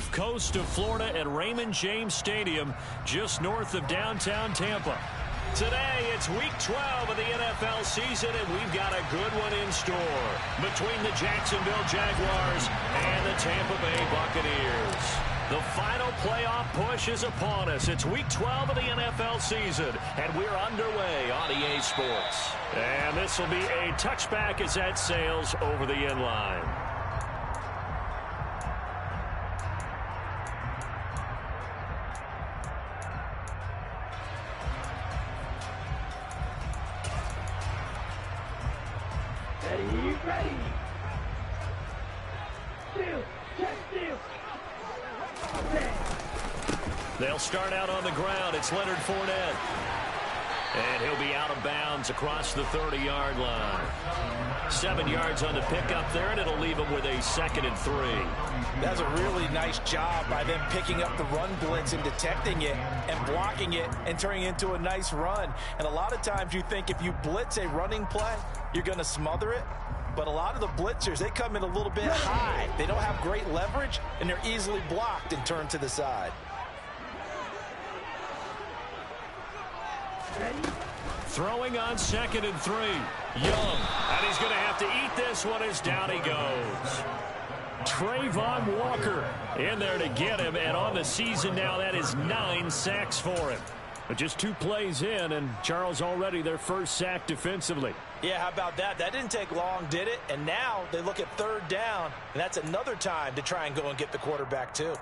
Gulf Coast of Florida at Raymond James Stadium, just north of downtown Tampa. Today, it's Week 12 of the NFL season, and we've got a good one in store between the Jacksonville Jaguars and the Tampa Bay Buccaneers. The final playoff push is upon us. It's Week 12 of the NFL season, and we're underway on EA Sports. And this will be a touchback as that sails over the end line. Ready. Steal. Check steal. They'll start out on the ground. It's Leonard Fournette. And he'll be out of bounds across the 30-yard line. 7 yards on the pickup there, and it'll leave him with a 2nd and 3. That's a really nice job by them picking up the run blitz and detecting it and blocking it and turning it into a nice run. And a lot of times you think if you blitz a running play, you're going to smother it. But a lot of the blitzers, they come in a little bit high. They don't have great leverage, and they're easily blocked and turned to the side. Throwing on 2nd and 3. Young. And he's going to have to eat this one as down he goes. Trayvon Walker in there to get him. And on the season now, that is 9 sacks for him. But just 2 plays in, and Charles already their first sack defensively. Yeah, how about that? That didn't take long, did it? And now they look at 3rd down, and that's another time to try and go and get the quarterback too.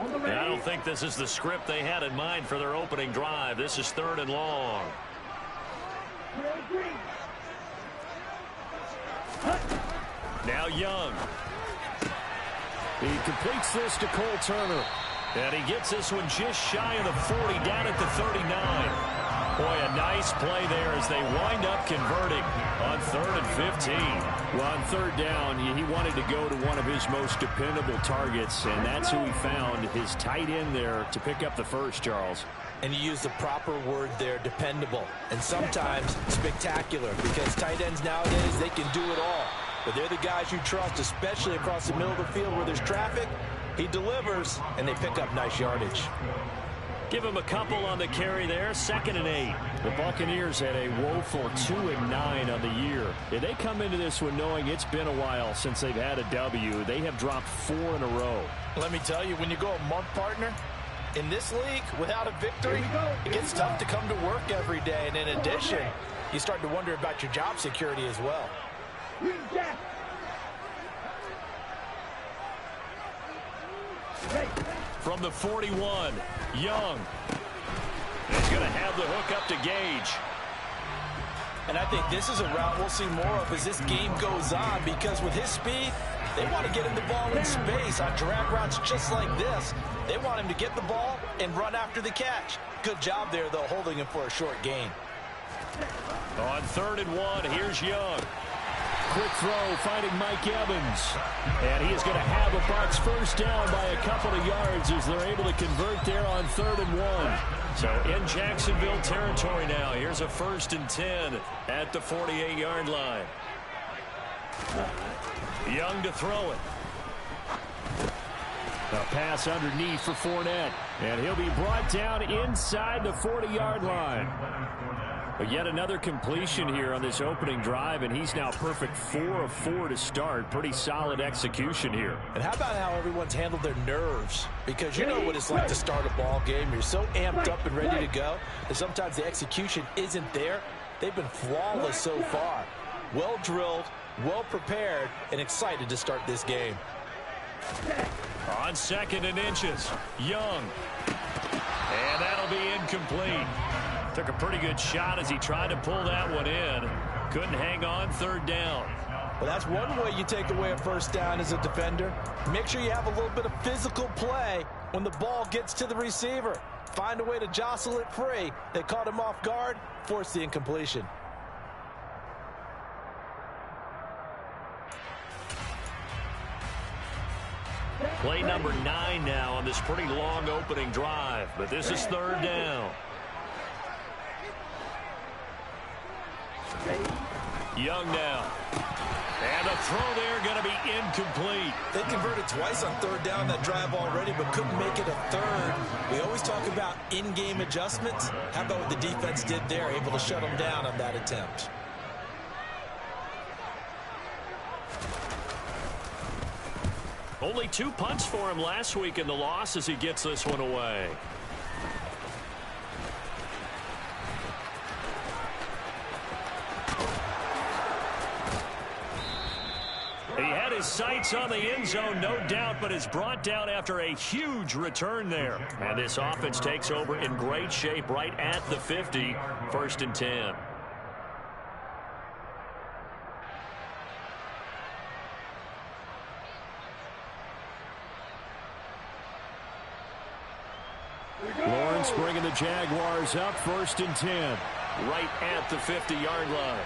And I don't think this is the script they had in mind for their opening drive. This is 3rd and long. Now Young. He completes this to Cole Turner. And he gets this one just shy of the 40, down at the 39. Boy, a nice play there as they wind up converting on 3rd and 15. Well, on 3rd down, he wanted to go to one of his most dependable targets, and that's who he found, his tight end there, to pick up the first, Charles. And you use the proper word there, dependable, and sometimes spectacular, because tight ends nowadays, they can do it all. But they're the guys you trust, especially across the middle of the field where there's traffic. He delivers, and they pick up nice yardage. Give him a couple on the carry there. 2nd and 8. The Buccaneers had a woeful 2 and 9 on the year. Yeah, they come into this one knowing it's been a while since they've had a W. They have dropped 4 in a row. Let me tell you, when you go a month, partner, in this league, without a victory, it gets tough to come to work every day. And in addition, you start to wonder about your job security as well. From the 41, Young. He's going to have the hook up to Gage. And I think this is a route we'll see more of as this game goes on, because with his speed, they want to get him the ball in space on drag routes just like this. They want him to get the ball and run after the catch. Good job there, though, holding him for a short gain. On 3rd and 1, here's Young. Quick throw, finding Mike Evans. And he is going to have a Bucs first down by a couple of yards as they're able to convert there on 3rd and 1. So in Jacksonville territory now. Here's a 1st and 10 at the 48-yard line. Young to throw it. A pass underneath for Fournette. And he'll be brought down inside the 40-yard line. But yet another completion here on this opening drive, and he's now perfect 4 of 4 to start. Pretty solid execution here. And how about how everyone's handled their nerves? Because you know what it's like to start a ball game. You're so amped up and ready to go that sometimes the execution isn't there. They've been flawless so far. Well drilled, well prepared, and excited to start this game. On 2nd and inches, Young. And that'll be incomplete. Took a pretty good shot as he tried to pull that one in. Couldn't hang on 3rd down. Well, that's one way you take away a first down as a defender. Make sure you have a little bit of physical play when the ball gets to the receiver. Find a way to jostle it free. They caught him off guard, forced the incompletion. Play number 9 now on this pretty long opening drive, but this is 3rd down. Young now. throw there going to be incomplete. They converted twice on third down that drive already, but couldn't make it a third. We always talk about in-game adjustments. How about what the defense did there, able to shut them down on that attempt? Only 2 punts for him last week in the loss as he gets this one away. He had his sights on the end zone, no doubt, but is brought down after a huge return there. And this offense takes over in great shape right at the 50, 1st and 10. Lawrence bringing the Jaguars up, 1st and 10, right at the 50-yard line.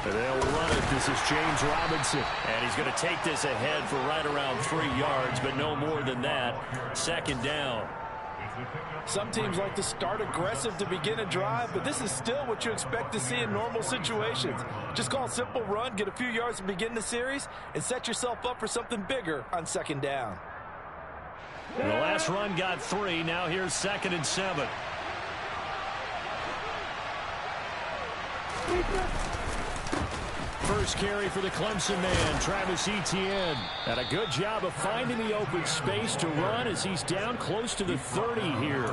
They'll run it. This is James Robinson. And he's going to take this ahead for right around 3 yards, but no more than that. 2nd down. Some teams like to start aggressive to begin a drive, but this is still what you expect to see in normal situations. Just call a simple run, get a few yards to begin the series, and set yourself up for something bigger on 2nd down. The last run got 3. Now here's 2nd and 7. First carry for the Clemson man, Travis Etienne. And a good job of finding the open space to run as he's down close to the 30 here.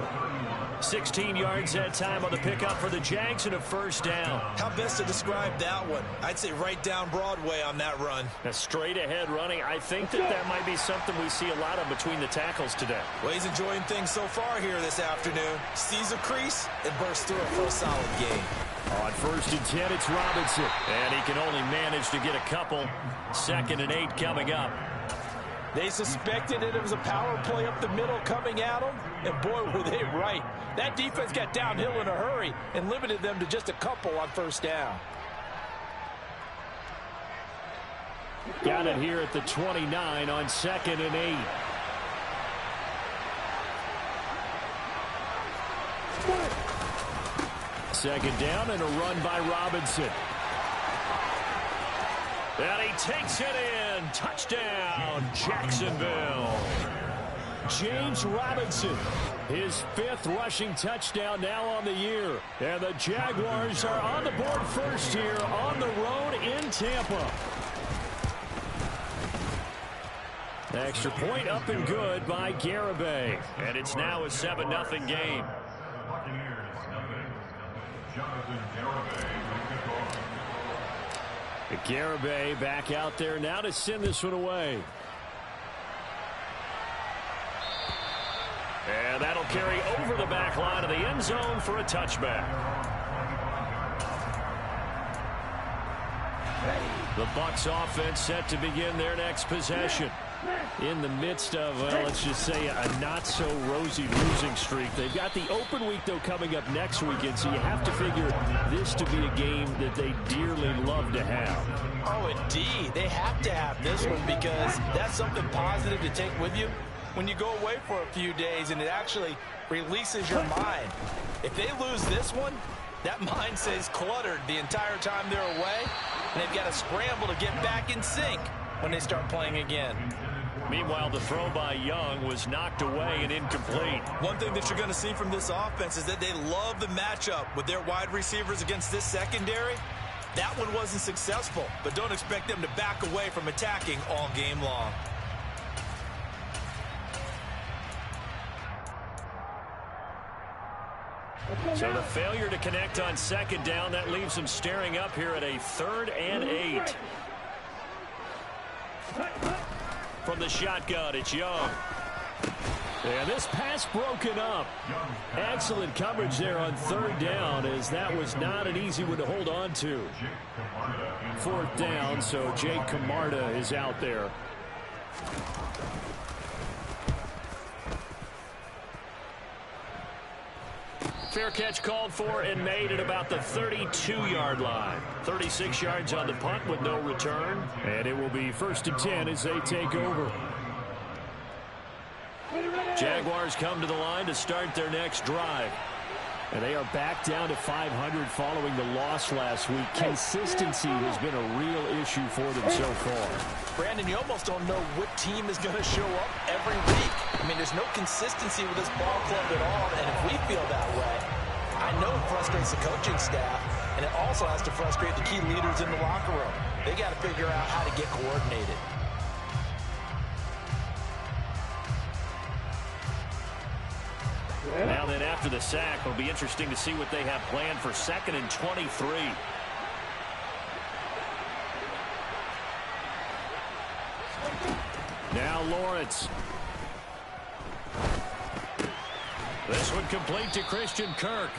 16 yards that time on the pickup for the Jags and a 1st down. How best to describe that one? I'd say right down Broadway on that run. A straight ahead running. I think that might be something we see a lot of between the tackles today. Well, he's enjoying things so far here this afternoon. Sees a crease and bursts through it for a solid game. On 1st and 10, it's Robinson. And he can only manage to get a couple. 2nd and 8 coming up. They suspected it was a power play up the middle coming at them, and boy, were they right. That defense got downhill in a hurry and limited them to just a couple on 1st down. Got it here at the 29 on 2nd and 8. Second down and a run by Robinson. And he takes it in. Touchdown, Jacksonville. James Robinson, his 5th rushing touchdown now on the year. And the Jaguars are on the board first here on the road in Tampa. Extra point up and good by Garibay. And it's now a 7-0 game. Garibay back out there now to send this one away. And that'll carry over the back line of the end zone for a touchback. The Bucs offense set to begin their next possession. In the midst of, well, let's just say a not-so-rosy losing streak. They've got the open week, though, coming up next weekend, so you have to figure this to be a game that they dearly love to have. Oh, indeed. They have to have this one because that's something positive to take with you when you go away for a few days, and it actually releases your mind. If they lose this one, that mind stays cluttered the entire time they're away, and they've got to scramble to get back in sync when they start playing again. Meanwhile, the throw by Young was knocked away and incomplete. One thing that you're going to see from this offense is that they love the matchup with their wide receivers against this secondary. That one wasn't successful, but don't expect them to back away from attacking all game long. So the failure to connect on 2nd down, that leaves them staring up here at a 3rd and 8. From the shotgun, it's Young. And this pass broken up. Excellent coverage there on 3rd down, as that was not an easy one to hold on to. 4th down, so Jake Camarda is out there. Fair catch called for and made at about the 32-yard line. 36 yards on the punt with no return. And it will be 1st and 10 as they take over. Jaguars come to the line to start their next drive. And they are back down to 500 following the loss last week. Consistency has been a real issue for them so far. Brandon, you almost don't know what team is going to show up every week. I mean, there's no consistency with this ball club at all, and if we feel that way, I know it frustrates the coaching staff, and it also has to frustrate the key leaders in the locker room. They got to figure out how to get coordinated. Now then, after the sack, it'll be interesting to see what they have planned for 2nd and 23. Now Lawrence. This one complete to Christian Kirk.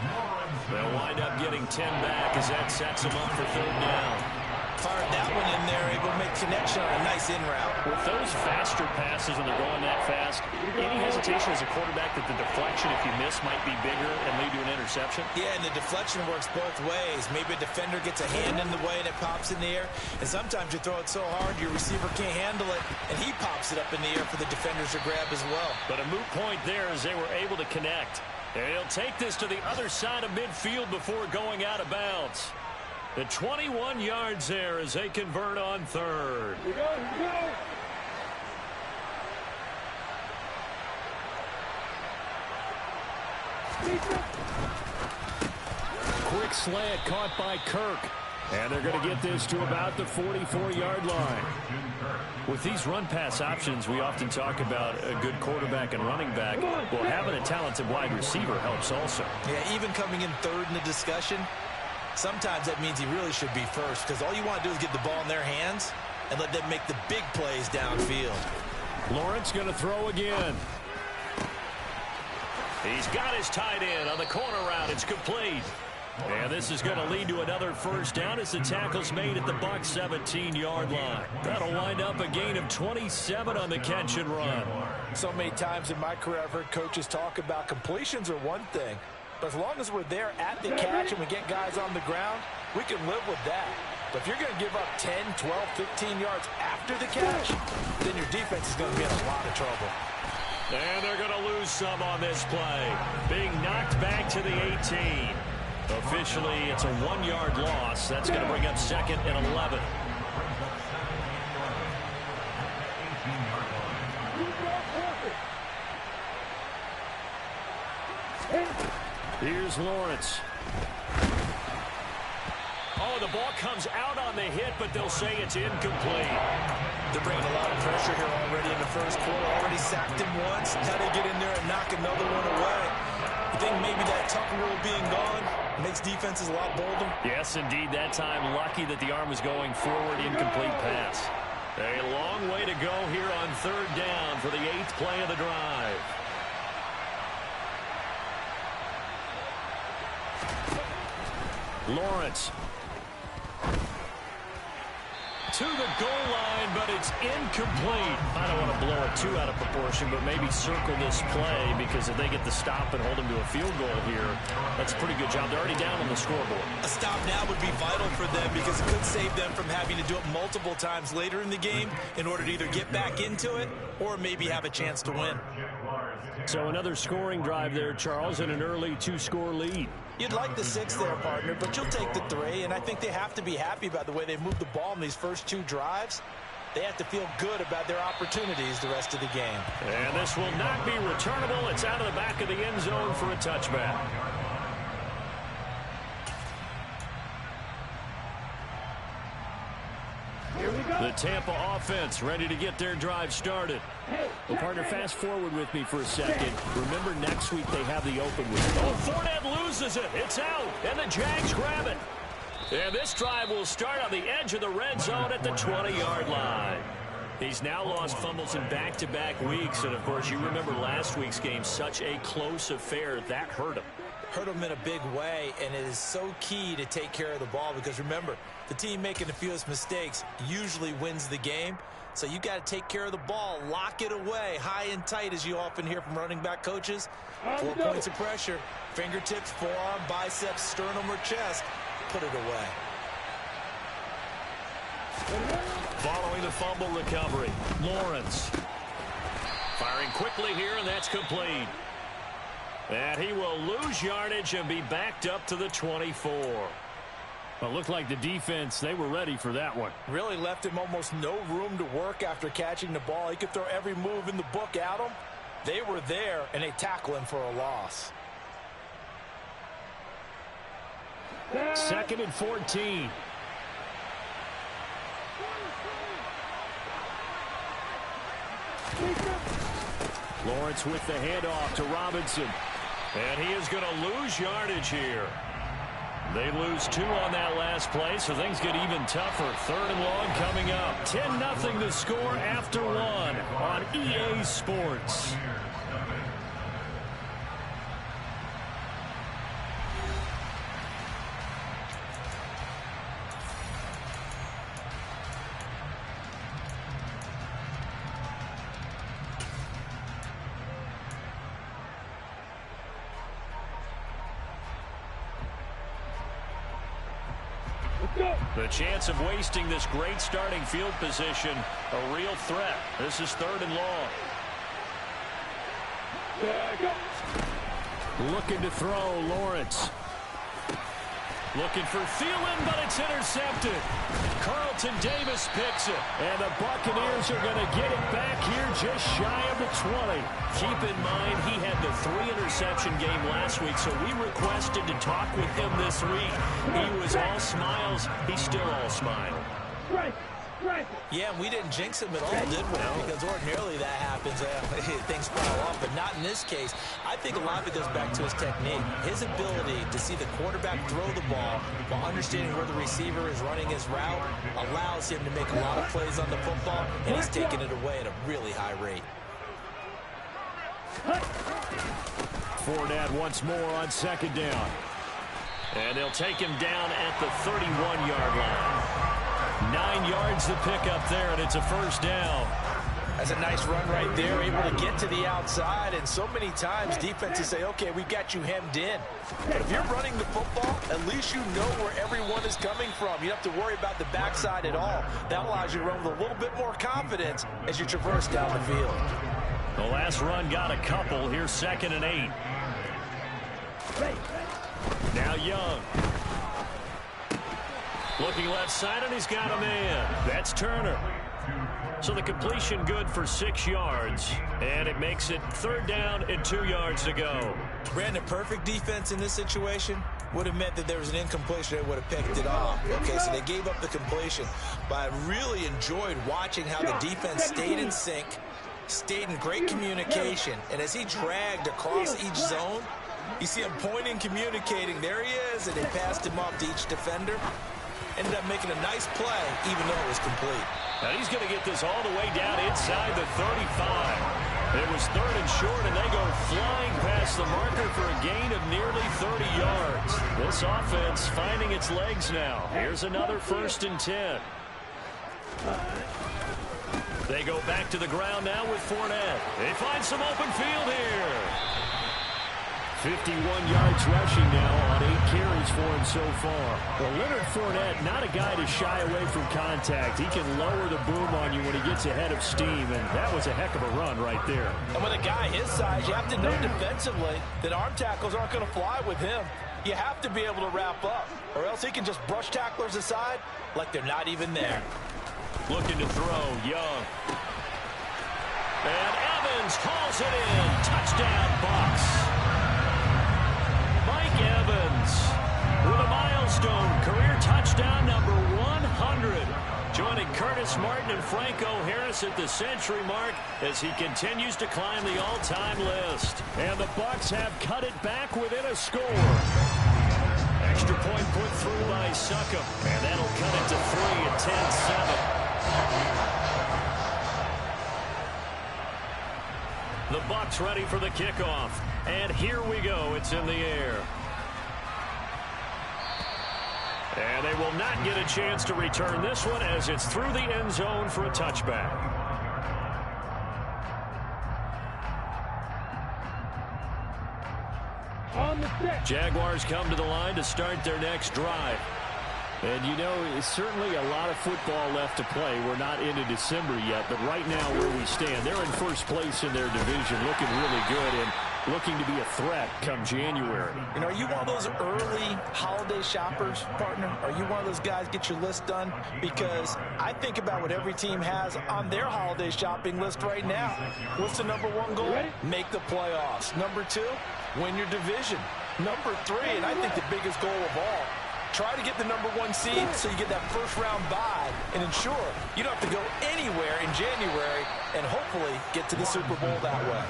They'll wind up getting 10 back as that sets them up for 3rd down. Fired that one in there, able to make connection on a nice in route. With those faster passes when they're going that fast, any hesitation as a quarterback that the deflection, if you miss, might be bigger and lead to an interception? Yeah, and the deflection works both ways. Maybe a defender gets a hand in the way and it pops in the air. And sometimes you throw it so hard your receiver can't handle it, and he pops it up in the air for the defenders to grab as well. But a moot point there as they were able to connect. And he'll take this to the other side of midfield before going out of bounds. The 21 yards there as they convert on 3rd. Here we go, here we go. Quick slant caught by Kirk. And they're going to get this to about the 44-yard line. With these run-pass options, we often talk about a good quarterback and running back. Well, having a talented wide receiver helps also. Yeah, even coming in 3rd in the discussion, sometimes that means he really should be first, because all you want to do is get the ball in their hands and let them make the big plays downfield. Lawrence going to throw again. He's got his tight end on the corner route. It's complete. And this is going to lead to another 1st down as the tackle's made at the Bucs 17-yard line. That'll wind up a gain of 27 on the catch and run. So many times in my career I've heard coaches talk about completions are one thing, but as long as we're there at the catch and we get guys on the ground, we can live with that. But if you're going to give up 10, 12, 15 yards after the catch, then your defense is going to be in a lot of trouble. And they're going to lose some on this play. Being knocked back to the 18. Officially, it's a 1-yard loss. That's going to bring up 2nd and 11. Here's Lawrence. Oh, the ball comes out on the hit, but they'll say it's incomplete. They're bringing a lot of pressure here already in the 1st quarter. Already sacked him once. How they get in there and knock another one away? You think maybe that tuck rule being gone makes defenses a lot bolder? Yes, indeed. That time, lucky that the arm was going forward. Incomplete pass. A long way to go here on 3rd down for the 8th play of the drive. Lawrence. To the goal line, but it's incomplete. I don't want to blow it too out of proportion, but maybe circle this play, because if they get the stop and hold them to a field goal here, that's a pretty good job. They're already down on the scoreboard. A stop now would be vital for them, because it could save them from having to do it multiple times later in the game in order to either get back into it or maybe have a chance to win. So another scoring drive there, Charles, and an early 2-score lead. You'd like the 6 there, partner, but you'll take the 3, and I think they have to be happy about the way they moved the ball in these first 2 drives. They have to feel good about their opportunities the rest of the game. And this will not be returnable. It's out of the back of the end zone for a touchback. Here we go. The Tampa offense ready to get their drive started. Well, partner, fast forward with me for a second. Remember, next week they have the open week. Oh, Fournette loses it. It's out, and the Jags grab it. And this drive will start on the edge of the red zone at the 20-yard line. He's now lost fumbles in back-to-back weeks, and, of course, you remember last week's game, such a close affair. That hurt him. Hurt him in a big way, and it is so key to take care of the ball, because, remember, the team making the fewest mistakes usually wins the game. So you got to take care of the ball, lock it away, high and tight, as you often hear from running back coaches. 4 points of pressure, fingertips, forearm, biceps, sternum, or chest. Put it away. Following the fumble recovery, Lawrence. Firing quickly here, and that's complete. And he will lose yardage and be backed up to the 24. Well, it looked like the defense, they were ready for that one. Really left him almost no room to work after catching the ball. He could throw every move in the book at him. They were there, and they tackle him for a loss. 2nd and 14. Lawrence with the handoff to Robinson. And he is going to lose yardage here. They lose 2 on that last play, so things get even tougher. 3rd and long coming up. 10-0 to score after 1 on EA Sports. The chance of wasting this great starting field position, a real threat. This is 3rd and long. Looking to throw, Lawrence. Looking for Thielen, but it's intercepted. Carlton Davis picks it. And the Buccaneers are going to get it back here just shy of the 20. Keep in mind, he had the 3-interception game last week, so we requested to talk with him this week. He was all smiles. He's still all smile. Yeah, we didn't jinx him at all, did we? No. Because ordinarily that happens. Things fall off, but not in this case. I think a lot of it goes back to his technique. His ability to see the quarterback throw the ball while understanding where the receiver is running his route allows him to make a lot of plays on the football, and he's taking it away at a really high rate. Fournette once more on 2nd down. And they'll take him down at the 31-yard line. 9 yards to pick up there, and it's a 1st down. That's a nice run right there, able to get to the outside, and so many times defenses say, okay, we got you hemmed in. But if you're running the football, at least you know where everyone is coming from. You don't have to worry about the backside at all. That allows you to run with a little bit more confidence as you traverse down the field. The last run got a couple. Here's 2nd and 8. Now Young. Looking left side, and he's got a man. That's Turner. So the completion good for 6 yards, and it makes it 3rd down and 2 yards to go. Brandon, perfect defense in this situation would have meant that there was an incompletion. They would have picked it off. Okay, so they gave up the completion. But I really enjoyed watching how the defense stayed in sync, stayed in great communication, and as he dragged across each zone, you see him pointing, communicating. There he is, and they passed him off to each defender. Ended up making a nice play, even though it was complete. And he's going to get this all the way down inside the 35. It was 3rd and short, and they go flying past the marker for a gain of nearly 30 yards. This offense finding its legs now. Here's another 1st and 10. They go back to the ground now with Fournette. They find some open field here. 51 yards rushing now on 8 carries for him so far. Well, Leonard Fournette, not a guy to shy away from contact. He can lower the boom on you when he gets ahead of steam, and that was a heck of a run right there. And with a guy his size, you have to know defensively that arm tackles aren't going to fly with him. You have to be able to wrap up, or else he can just brush tacklers aside like they're not even there. Looking to throw, Young. And Evans hauls it in. Touchdown, Bucs. Mike Evans with a milestone career touchdown number 100. Joining Curtis Martin and Franco Harris at the century mark as he continues to climb the all-time list. And the Bucs have cut it back within a score. Extra point put through by Succop, and that'll cut it to 3 at 10-7. The Bucs ready for the kickoff. And here we go. It's in the air. And they will not get a chance to return this one as it's through the end zone for a touchback. Jaguars come to the line to start their next drive. And, you know, it's certainly a lot of football left to play. We're not into December yet, but right now where we stand, they're in first place in their division, looking really good. And looking to be a threat come January. You know, are you one of those early holiday shoppers, partner? Are you one of those guys get your list done? Because I think about what every team has on their holiday shopping list right now. What's the #1 goal? Make the playoffs. #2, win your division. #3, and I think the biggest goal of all, try to get the #1 seed so you get that first-round bye and ensure you don't have to go anywhere in January and hopefully get to the Super Bowl that way.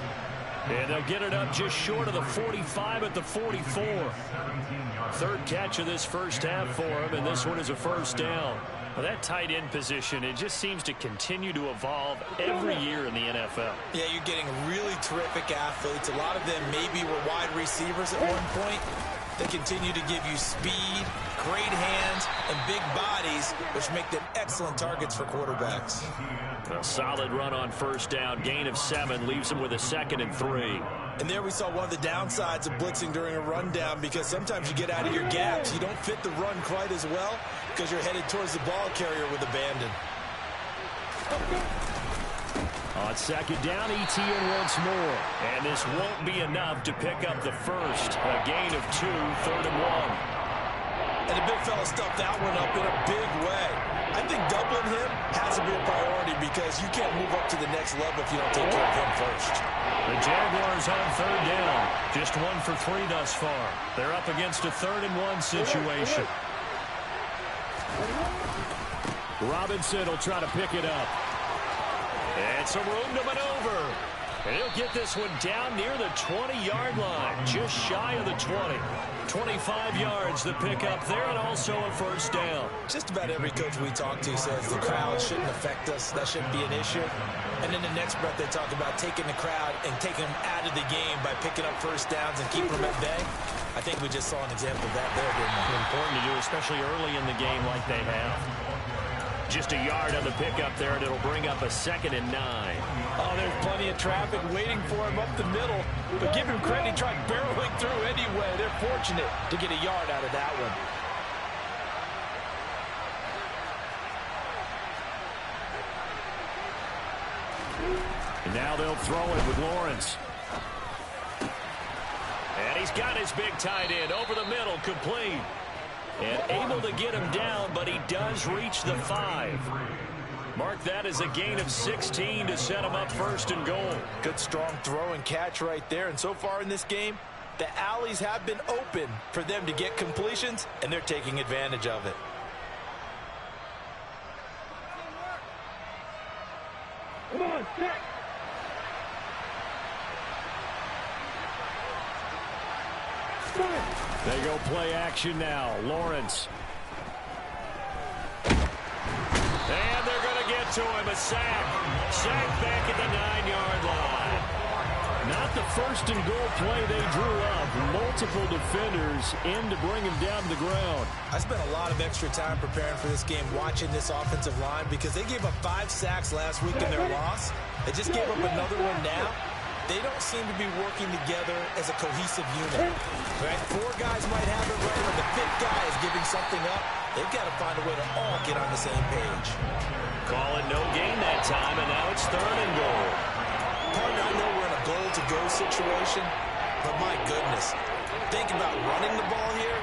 And they'll get it up just short of the 45 at the 44. Third catch of this first half for him, and this one is a first down. Well, that tight end position, it just seems to continue to evolve every year in the NFL. Yeah, you're getting really terrific athletes. A lot of them maybe were wide receivers at one point. They continue to give you speed, great hands, and big bodies, which make them excellent targets for quarterbacks. A solid run on first down. Gain of 7 leaves them with a 2nd and 3. And there we saw one of the downsides of blitzing during a rundown, because sometimes you get out of your gaps. You don't fit the run quite as well because you're headed towards the ball carrier with abandon. On 2nd down, ETN once more. And this won't be enough to pick up the first. A gain of 2, 3rd and 1. And the big fella stuffed that one up in a big way. I think doubling him has to be a priority, because you can't move up to the next level if you don't take care of him first. The Jaguars on 3rd down. Just 1 for 3 thus far. They're up against a 3rd and 1 situation. Robinson will try to pick it up. And some room to maneuver. And he'll get this one down near the 20-yard line, just shy of the 20. 25 yards the pick up there, and also a first down. Just about every coach we talk to says the crowd shouldn't affect us. That shouldn't be an issue. And in the next breath, they talk about taking the crowd and taking them out of the game by picking up first downs and keeping them at bay. I think we just saw an example of that there, didn't we? Important to do, especially early in the game like they have. Just a yard on the pickup there, and it'll bring up a 2nd and 9. Oh, there's plenty of traffic waiting for him up the middle. But give him credit, he tried barreling through anyway. They're fortunate to get a yard out of that one. And now they'll throw it with Lawrence. And he's got his big tight end over the middle, complete. And able to get him down, but he does reach the 5. Mark that as a gain of 16 to set him up 1st and goal. Good strong throw and catch right there. And so far in this game, the alleys have been open for them to get completions, and they're taking advantage of it. Come on, set. They go play action now. Lawrence. And they're going to get to him. A sack. Sack back at the 9-yard line. Not the 1st and goal play they drew up. Multiple defenders in to bring him down to the ground. I spent a lot of extra time preparing for this game, watching this offensive line, because they gave up 5 sacks last week in their loss. They just gave up another one now. They don't seem to be working together as a cohesive unit. Right? 4 guys might have it right, but the 5th guy is giving something up. They've got to find a way to all get on the same page. Call it no gain that time, and now it's 3rd and goal. Partner, I know we're in a goal-to-go situation, but my goodness, think about running the ball here.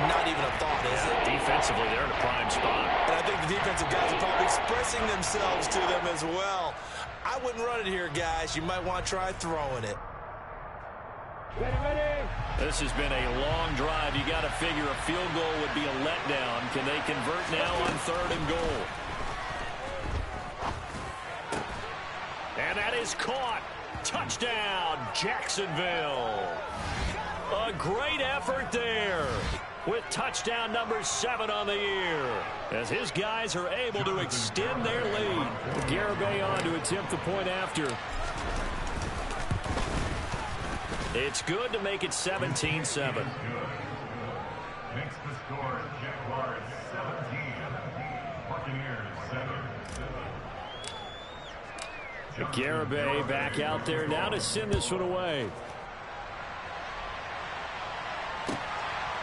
Not even a thought, is it? Defensively, they're in a prime spot. And I think the defensive guys are probably expressing themselves to them as well. I wouldn't run it here, guys. You might want to try throwing it. Ready. This has been a long drive. You got to figure a field goal would be a letdown. Can they convert now on 3rd and goal? And that is caught. Touchdown, Jacksonville. A great effort there, with touchdown number 7 on the year, as his guys are able to extend their lead. Garibay on to attempt the point after. It's good to make it 17-7. Makes the score Jaguars 17, Buccaneers 7. Garibay back out there now to send this one away.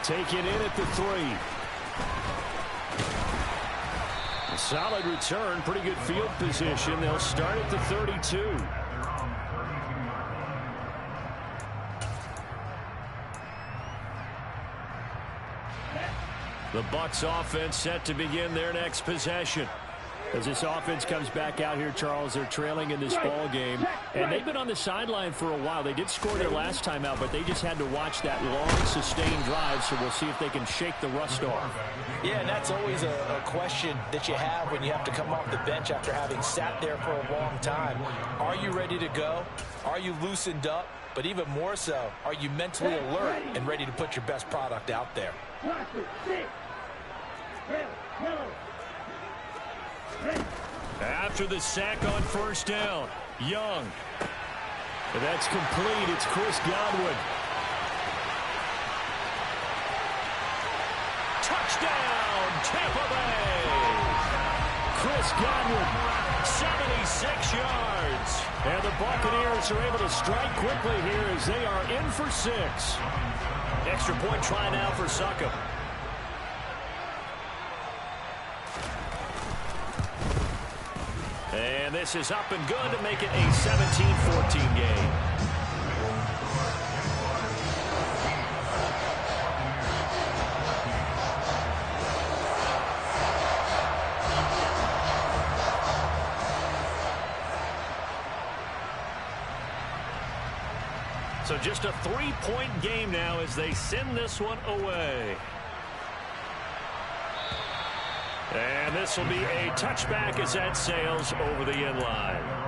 Taken in at the 3. A solid return, pretty good field position. They'll start at the 32. The Bucs offense set to begin their next possession. As this offense comes back out here, Charles, they're trailing in this ball game, and they've been on the sideline for a while. They did score their last time out, but they just had to watch that long, sustained drive, so we'll see if they can shake the rust off. Yeah, and that's always a question that you have when you have to come off the bench after having sat there for a long time. Are you ready to go? Are you loosened up? But even more so, are you mentally alert and ready to put your best product out there? After the sack on first down, Young. That's complete. It's Chris Godwin. Touchdown, Tampa Bay. Chris Godwin. 76 yards. And the Buccaneers are able to strike quickly here as they are in for 6. Extra point try now for Succop. And this is up and good to make it a 17-14 game. So just a 3-point game now as they send this one away. And this will be a touchback as that sails over the end line.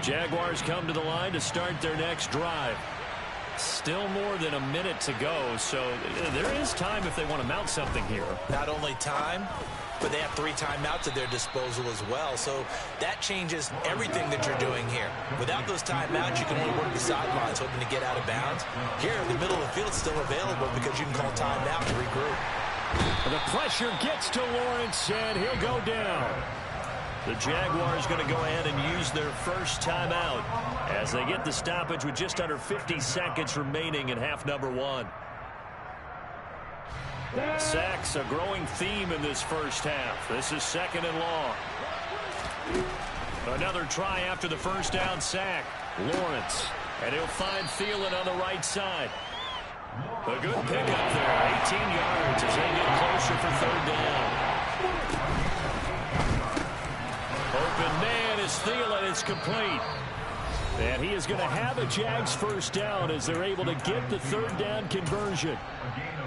Jaguars come to the line to start their next drive. Still more than a minute to go, so there is time if they want to mount something here. Not only time, but they have 3 timeouts at their disposal as well. So that changes everything that you're doing here. Without those timeouts, you can only work the sidelines, hoping to get out of bounds. Here, the middle of the field is still available because you can call timeout and regroup. The pressure gets to Lawrence, and he'll go down. The Jaguars going to go ahead and use their first timeout as they get the stoppage with just under 50 seconds remaining in half number 1. Sacks, a growing theme in this first half. This is 2nd and long. Another try after the first down sack. Lawrence, and he'll find Thielen on the right side. A good pickup there, 18 yards as they get closer for 3rd down. Open man is Thielen. It's complete. And he is going to have a Jags first down as they're able to get the 3rd down conversion.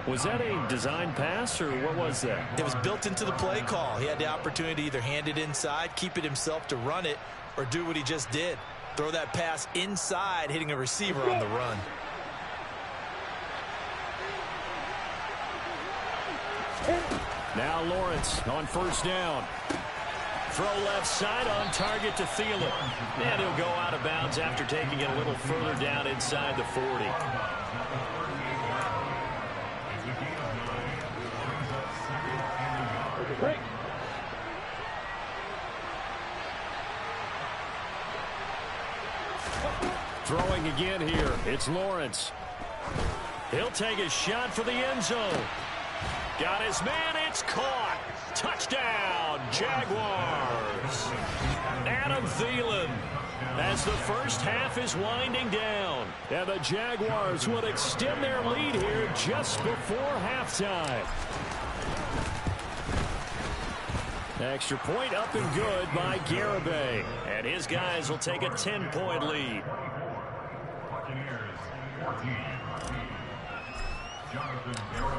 Was that a design pass, or what was that? It was built into the play call. He had the opportunity to either hand it inside, keep it himself to run it, or do what he just did. Throw that pass inside, hitting a receiver on the run. Now Lawrence on first down. Throw left side on target to Thielen. And he'll go out of bounds after taking it a little further down inside the 40. Throwing again here. It's Lawrence. He'll take a shot for the end zone. Got his man. It's caught. Touchdown, Jaguars. Adam Thielen, as the first half is winding down. And the Jaguars will extend their lead here just before halftime. Extra point up and good by Garibay. And his guys will take a 10-point lead.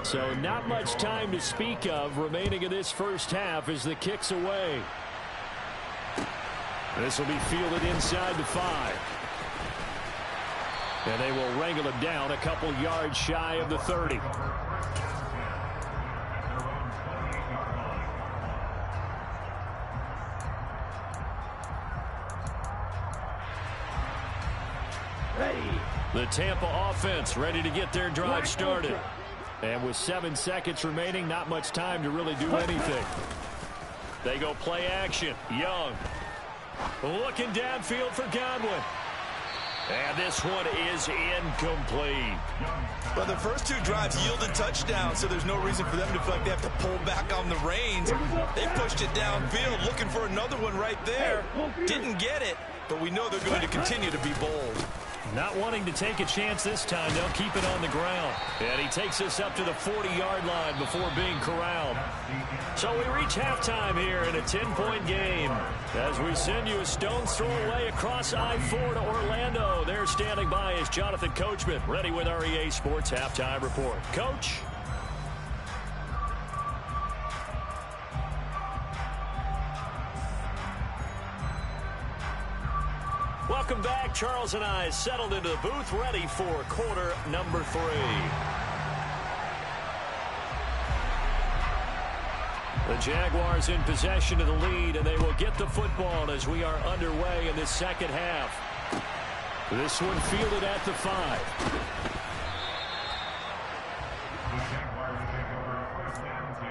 So not much time to speak of remaining in this first half as the kick's away. This will be fielded inside the 5. And they will wrangle him down a couple yards shy of the 30. The Tampa offense ready to get their drive started. And with 7 seconds remaining, not much time to really do anything. They go play action. Young looking downfield for Godwin. And this one is incomplete. Well, the first 2 drives yielded touchdowns, so there's no reason for them to feel like they have to pull back on the reins. They pushed it downfield, looking for another one right there. Didn't get it, but we know they're going to continue to be bold. Not wanting to take a chance this time, they'll keep it on the ground. And he takes us up to the 40-yard line before being corralled. So we reach halftime here in a 10-point game. As we send you a stone's throw away across I-4 to Orlando. There standing by is Jonathan Coachman, ready with our EA Sports Halftime Report. Coach? Welcome back. Charles and I settled into the booth, ready for quarter number 3. The Jaguars in possession of the lead, and they will get the football as we are underway in this second half. This one fielded at the 5. The Jaguars take over first and 10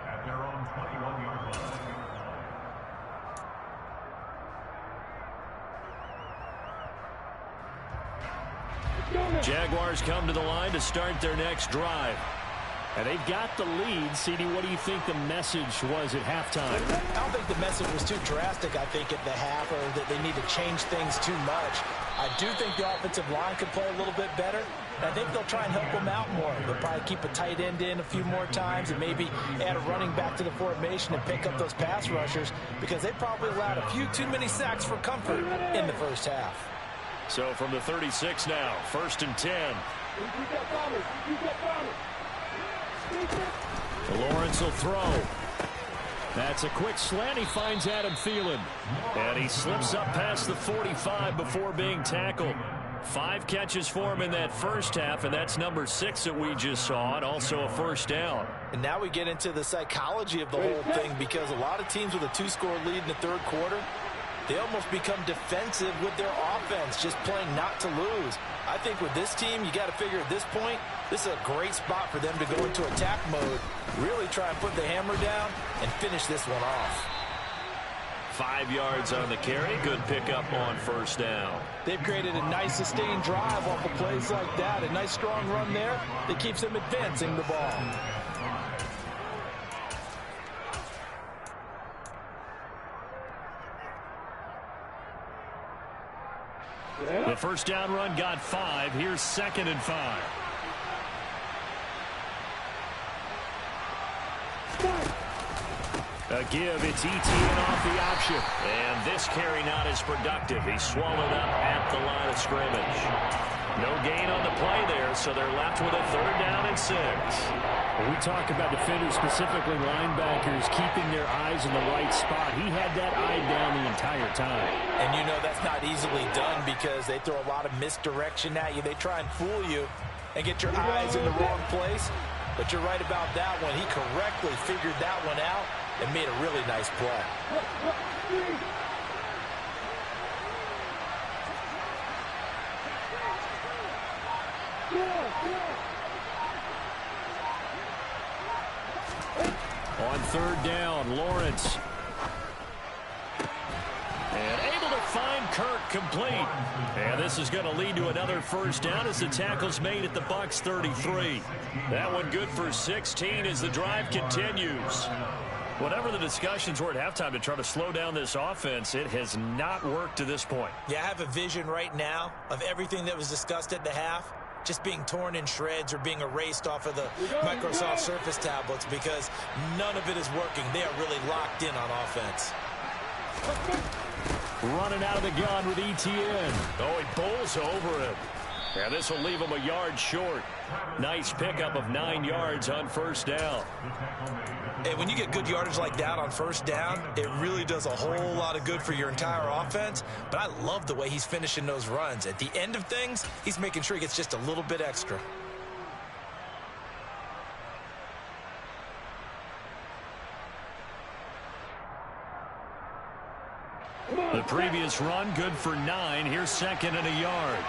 at their own 21-yard line. Jaguars come to the line to start their next drive. And they've got the lead. CD, what do you think the message was at halftime? I don't think the message was too drastic, I think, at the half, or that they need to change things too much. I do think the offensive line could play a little bit better. And I think they'll try and help them out more. They'll probably keep a tight end in a few more times and maybe add a running back to the formation and pick up those pass rushers, because they probably allowed a few too many sacks for comfort in the first half. So from the 36 now, 1st and 10. Lawrence will throw. That's a quick slant. He finds Adam Thielen. And he slips up past the 45 before being tackled. 5 catches for him in that first half, and that's number 6 that we just saw, and also a first down. And now we get into the psychology of the whole thing, because a lot of teams with a 2-score lead in the third quarter, they almost become defensive with their offense, just playing not to lose. I think with this team, you got to figure at this point, this is a great spot for them to go into attack mode, really try and put the hammer down and finish this one off. 5 yards on the carry. Good pickup on first down. They've created a nice sustained drive off of plays like that. A nice strong run there that keeps them advancing the ball. The first down run got 5. Here's 2nd and 5. A give, it's ETN off the option. And this carry not as productive. He's swallowed up at the line of scrimmage. No gain on the play there, so they're left with a 3rd down and 6. When we talk about defenders, specifically linebackers, keeping their eyes in the right spot, he had that eye down the entire time. And you know that's not easily done, because they throw a lot of misdirection at you. They try and fool you and get your eyes in the wrong place. But you're right about that one. He correctly figured that one out and made a really nice play. On 3rd down, Lawrence. And able to find Kirk complete. And this is going to lead to another first down as the tackle's made at the Bucs 33. That one good for 16 as the drive continues. Whatever the discussions were at halftime to try to slow down this offense, it has not worked to this point. Yeah, I have a vision right now of everything that was discussed at the half just being torn in shreds or being erased off of the Microsoft Surface tablets because none of it is working. They are really locked in on offense. Running out of the gun with ETN. Oh, he bowls over him. Yeah, this will leave him a yard short. Nice pickup of 9 yards on first down. And when you get good yardage like that on first down, it really does a whole lot of good for your entire offense. But I love the way he's finishing those runs. At the end of things, he's making sure he gets just a little bit extra. The previous run, good for 9. Here's second and a yard.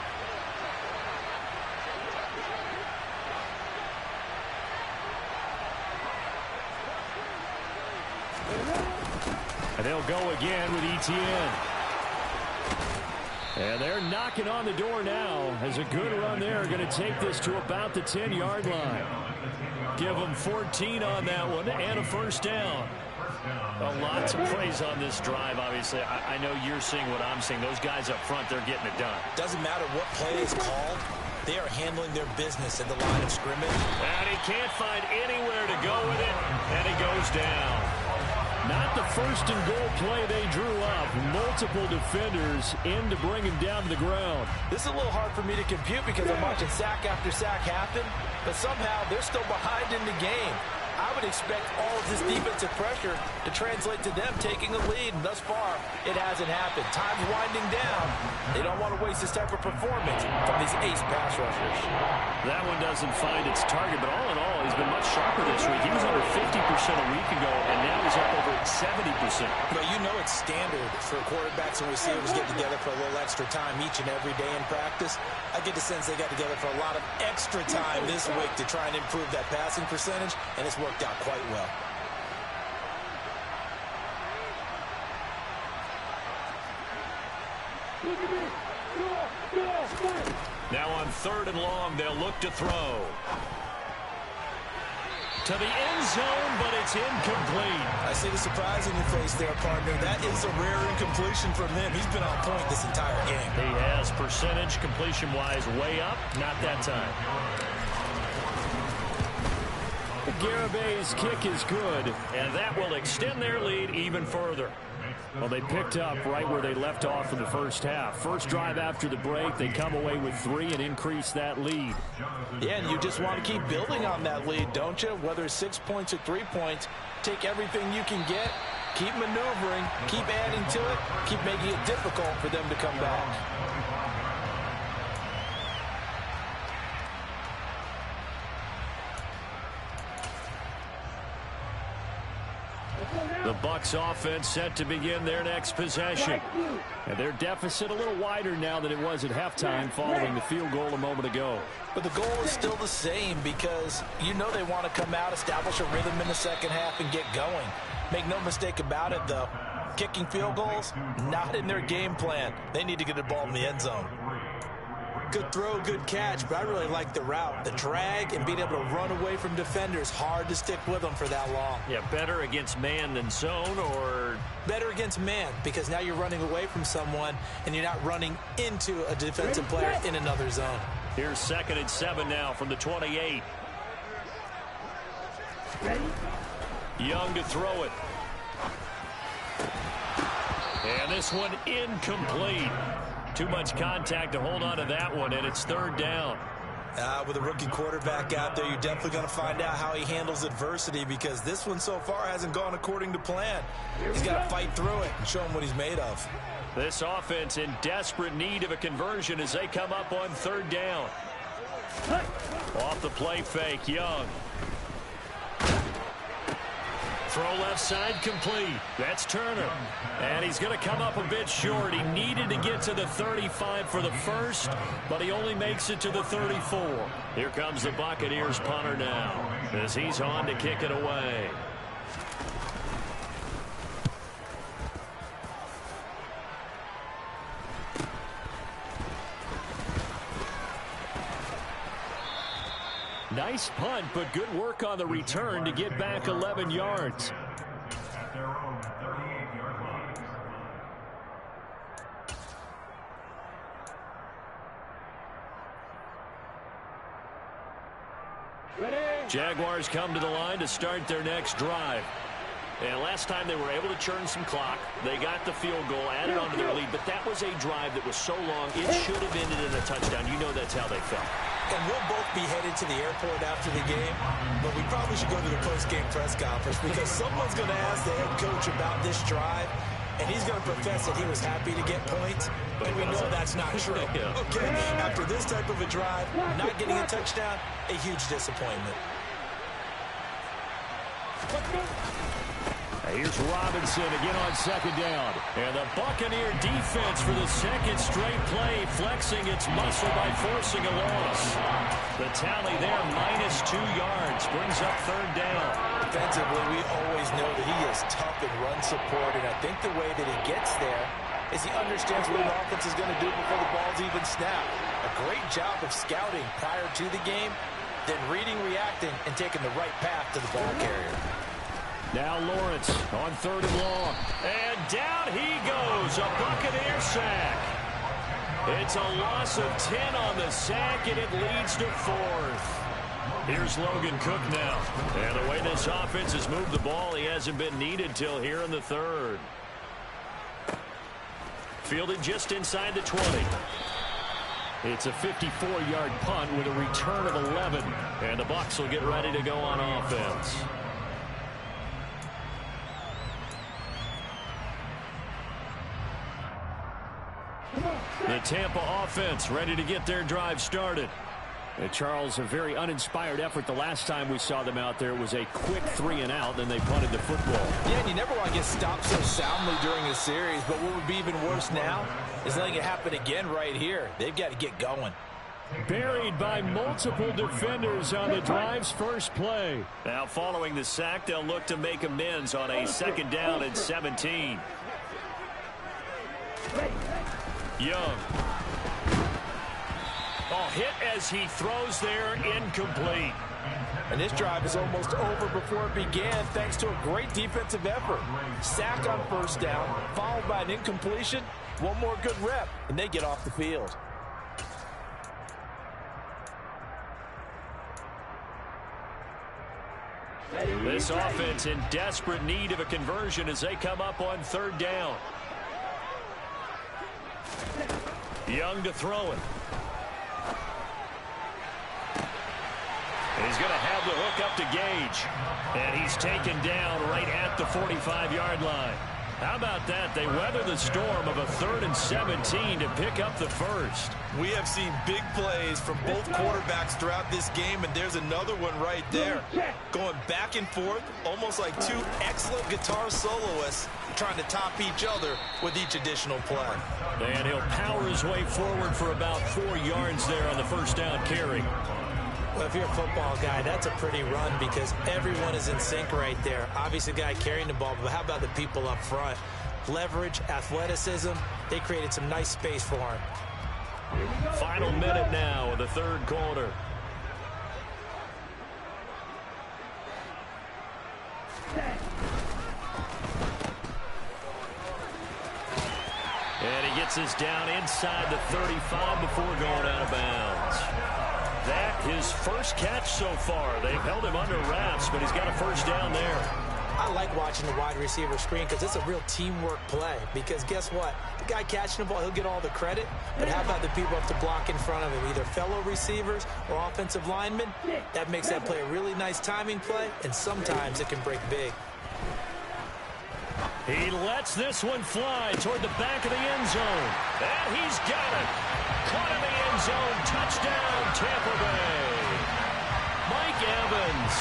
And they'll go again with ETN. And they're knocking on the door now as a good run there. Going to take this to about the 10-yard line. Give them 14 on that one and a first down. Well, lots of praise on this drive, obviously. I know you're seeing what I'm seeing. Those guys up front, they're getting it done. Doesn't matter what play is called. They are handling their business at the line of scrimmage. And he can't find anywhere to go with it, and he goes down. Not the first and goal play they drew up. Multiple defenders in to bring him down to the ground. This is a little hard for me to compute because I'm watching sack after sack happen, but somehow they're still behind in the game. I would expect all of this defensive pressure to translate to them taking a lead, and thus far, it hasn't happened. Time's winding down. They don't want to waste this type of performance from these ace pass rushers. That one doesn't find its target, but all in all, he's been much sharper this week. He was under 50% a week ago, and now he's up over 70%. But you know it's standard for quarterbacks and receivers get together for a little extra time each and every day in practice. I get the sense they got together for a lot of extra time this week to try and improve that passing percentage, and it's worked out quite well. Now on 3rd and long, they'll look to throw. To the end zone, but it's incomplete. I see the surprise in your face there, partner. That is a rare incompletion from him. He's been on point this entire game. He has percentage completion-wise way up. Not that time. Garabay's kick is good, and that will extend their lead even further. Well, they picked up right where they left off in the first half. First drive after the break, they come away with 3 and increase that lead. Yeah, and you just want to keep building on that lead, don't you? Whether it's 6 points or 3 points, take everything you can get, keep maneuvering, keep adding to it, keep making it difficult for them to come back. The Bucs offense set to begin their next possession. And their deficit a little wider now than it was at halftime following the field goal a moment ago. But the goal is still the same because you know they want to come out, establish a rhythm in the second half, and get going. Make no mistake about it, though. Kicking field goals, not in their game plan. They need to get the ball in the end zone. Good throw, good catch, but I really like the route. The drag and being able to run away from defenders, hard to stick with them for that long. Yeah, better against man than zone, or better against man, because now you're running away from someone and you're not running into a defensive player in another zone. Here's 2nd and 7 now from the 28. Young to throw it. And this one incomplete. Too much contact to hold on to that one, and it's 3rd down. With a rookie quarterback out there, you're definitely going to find out how he handles adversity because this one so far hasn't gone according to plan. He's got to fight through it and show him what he's made of. This offense in desperate need of a conversion as they come up on 3rd down. Off the play fake, Young. Throw left side complete. That's Turner. And he's going to come up a bit short. He needed to get to the 35 for the first, but he only makes it to the 34. Here comes the Buccaneers punter now as he's on to kick it away. Nice punt, but good work on the return to get back 11 yards. At their own 38-yard line. Jaguars come to the line to start their next drive. And last time they were able to churn some clock. They got the field goal, added onto their lead, but that was a drive that was so long, it should have ended in a touchdown. You know that's how they felt. And we'll both be headed to the airport after the game, but we probably should go to the post-game press conference because someone's going to ask the head coach about this drive, and he's going to profess that he was happy to get points, and we know that's not true. Yeah. Okay, after this type of a drive, not getting a touchdown, a huge disappointment. Here's Robinson again on second down. And the Buccaneer defense for the second straight play, flexing its muscle by forcing a loss. The tally there, -2 yards, brings up third down. Defensively, we always know that he is tough in run support, and I think the way that he gets there is he understands what an offense is going to do before the ball's even snapped. A great job of scouting prior to the game, then reading, reacting, and taking the right path to the ball carrier. Now Lawrence on third and long. And down he goes, a Buccaneer sack. It's a loss of 10 on the sack, and it leads to fourth. Here's Logan Cook now. And the way this offense has moved the ball, he hasn't been needed till here in the third. Fielded just inside the 20. It's a 54-yard punt with a return of 11. And the Bucs will get ready to go on offense. The Tampa offense ready to get their drive started. Charles, a very uninspired effort the last time we saw them out there. It was a quick 3-and-out, then they punted the football. Yeah, and you never want to get stopped so soundly during a series, but what would be even worse now is letting it happen again right here. They've got to get going. Buried by multiple defenders on the drive's first play. Now following the sack, they'll look to make amends on a second down and 17. Young. Oh, hit as he throws there, incomplete. And this drive is almost over before it began thanks to a great defensive effort. Sack on first down, followed by an incompletion. One more good rep, and they get off the field. This offense in desperate need of a conversion as they come up on third down. Young to throw it. He's going to have the hook up to Gage. And he's taken down right at the 45-yard line. How about that? They weather the storm of a 3rd and 17 to pick up the first. We have seen big plays from both quarterbacks throughout this game, and there's another one right there. Going back and forth, almost like two excellent guitar soloists trying to top each other with each additional play. And he'll power his way forward for about 4 yards there on the first down carry. Well, if you're a football guy, that's a pretty run because everyone is in sync right there. Obviously, the guy carrying the ball, but how about the people up front? Leverage, athleticism, they created some nice space for him. Final minute now of the third quarter. And he gets us down inside the 35 before going out of bounds. That his first catch so far. They've held him under wraps, but he's got a first down there. I like watching the wide receiver screen because it's a real teamwork play. Because guess what? The guy catching the ball, he'll get all the credit. But how about the people up to block in front of him, either fellow receivers or offensive linemen? That makes that play a really nice timing play, and sometimes it can break big. He lets this one fly toward the back of the end zone. And he's got it. Caught in the end zone. Touchdown, Tampa Bay. Mike Evans.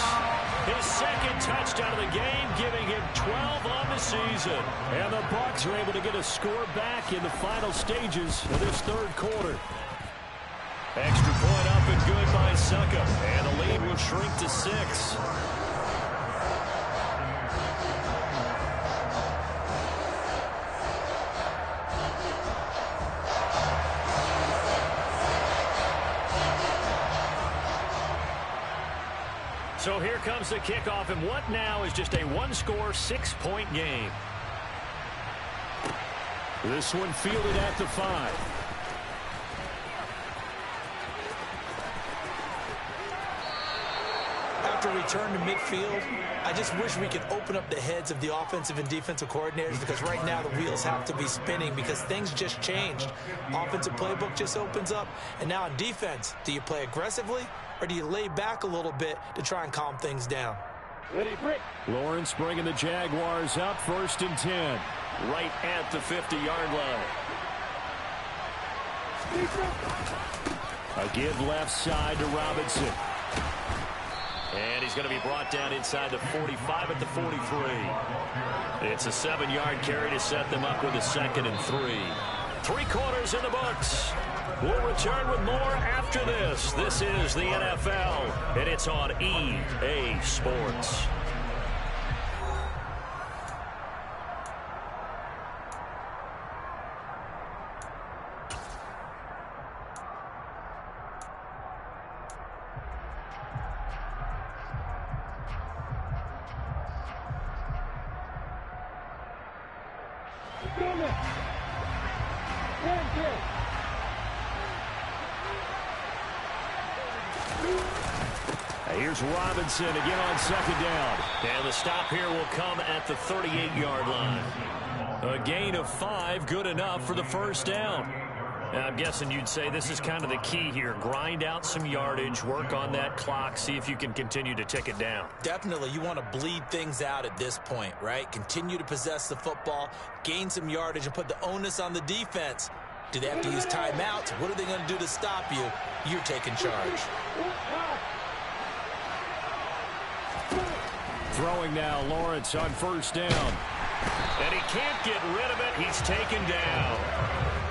His second touchdown of the game, giving him 12 on the season. And the Bucs are able to get a score back in the final stages of this third quarter. Extra point up and good by Suckup. And the lead will shrink to 6. So here comes the kickoff, and what now is just a one-score, 6-point game. This one fielded at the 5. After return to midfield, I just wish we could open up the heads of the offensive and defensive coordinators, because right now the wheels have to be spinning because things just changed. Offensive playbook just opens up, and now on defense, do you play aggressively or do you lay back a little bit to try and calm things down? Ready, break. Lawrence bringing the Jaguars up, 1st and 10. Right at the 50-yard line. A give left side to Robinson. And he's going to be brought down inside the 45 at the 43. It's a 7-yard carry to set them up with a 2nd and 3. 3 quarters in the books. We'll return with more after this. This is the NFL, and it's on EA Sports. Here's Robinson again on 2nd down. And the stop here will come at the 38-yard line. A gain of 5, good enough for the 1st down. Now, I'm guessing you'd say this is kind of the key here. Grind out some yardage, work on that clock, see if you can continue to tick it down. Definitely, you want to bleed things out at this point, right? Continue to possess the football, gain some yardage, and put the onus on the defense. Do they have to use timeouts? What are they going to do to stop you? You're taking charge. Throwing now, Lawrence on 1st down. And he can't get rid of it. He's taken down.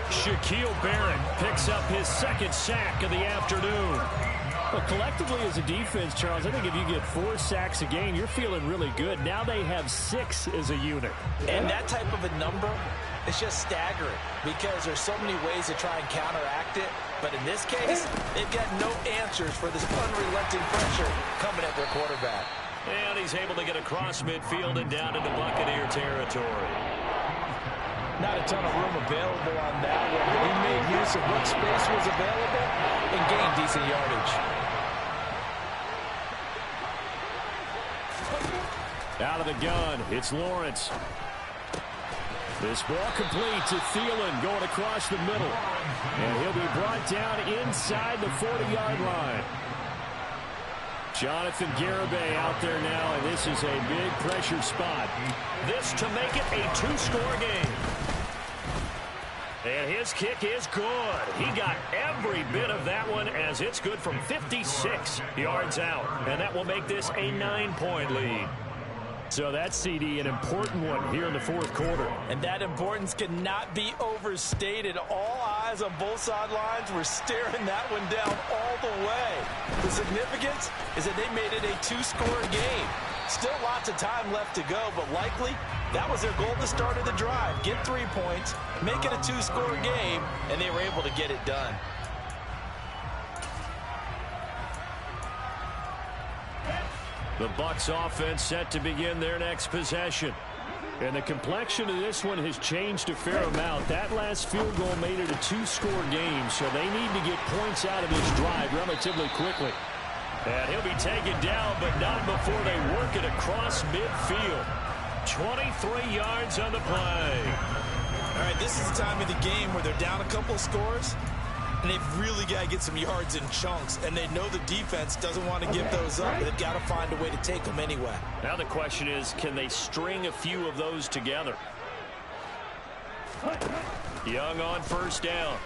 Shaquille Barrett picks up his 2nd sack of the afternoon. Well, collectively as a defense, Charles, I think if you get 4 sacks a game, you're feeling really good. Now they have 6 as a unit. And that type of a number is just staggering because there's so many ways to try and counteract it. But in this case, they've got no answers for this unrelenting pressure coming at their quarterback. And he's able to get across midfield and down into Buccaneer territory. Not a ton of room available on that one, but he made use of what space was available and gained decent yardage. Out of the gun, it's Lawrence. This ball complete to Thielen going across the middle. And he'll be brought down inside the 40-yard line. Jonathan Garibay out there now, and this is a big pressure spot. This to make it a 2-score game. And his kick is good. He got every bit of that one as it's good from 56 yards out. And that will make this a 9-point lead. So that's, CD, an important one here in the 4th quarter. And that importance cannot be overstated. All eyes on both sidelines were staring that one down all the way. The significance is that they made it a 2-score game. Still lots of time left to go, but likely that was their goal at the start of the drive. Get 3 points, make it a 2-score game, and they were able to get it done. The Bucs offense set to begin their next possession. And the complexion of this one has changed a fair amount. That last field goal made it a 2-score game, so they need to get points out of this drive relatively quickly. And he'll be taken down, but not before they work it across midfield. 23 yards on the play. All right, this is the time of the game where they're down a couple of scores, and they've really got to get some yards in chunks, and they know the defense doesn't want to give those up, but they've got to find a way to take them anyway. Now the question is, can they string a few of those together? Young on 1st down.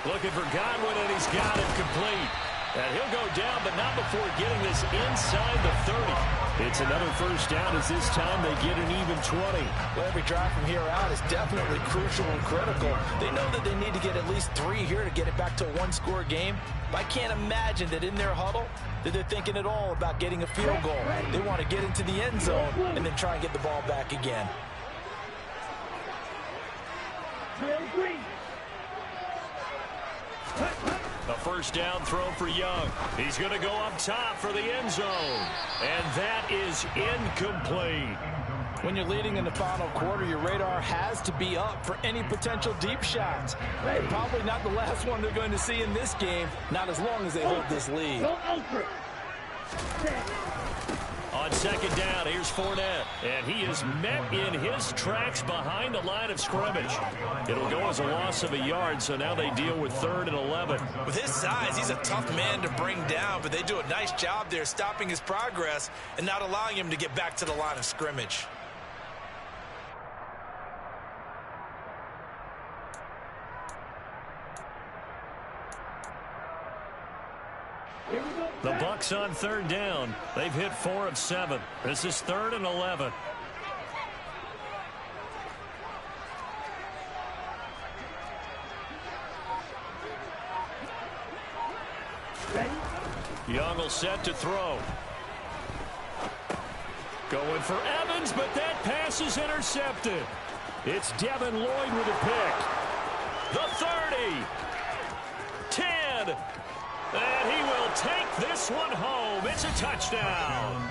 Looking for Godwin, and he's got it complete. And he'll go down, but not before getting this inside the 30. It's another 1st down as this time they get an even 20. Well, every drive from here out is definitely crucial and critical. They know that they need to get at least 3 here to get it back to a 1-score game. But I can't imagine that in their huddle that they're thinking at all about getting a field goal. They want to get into the end zone and then try and get the ball back again. A first down throw for Young. He's going to go up top for the end zone. And that is incomplete. When you're leading in the final quarter, your radar has to be up for any potential deep shots. And probably not the last one they're going to see in this game, not as long as they hold this lead. On second down, here's Fournette. And he is met in his tracks behind the line of scrimmage. It'll go as a loss of a yard, so now they deal with 3rd and 11. With his size, he's a tough man to bring down, but they do a nice job there stopping his progress and not allowing him to get back to the line of scrimmage. The Bucs on 3rd down. They've hit 4 of 7. This is 3rd and 11. Young will set to throw. Going for Evans, but that pass is intercepted. It's Devin Lloyd with a pick. The 30. 10. And he will take this one home. It's a touchdown.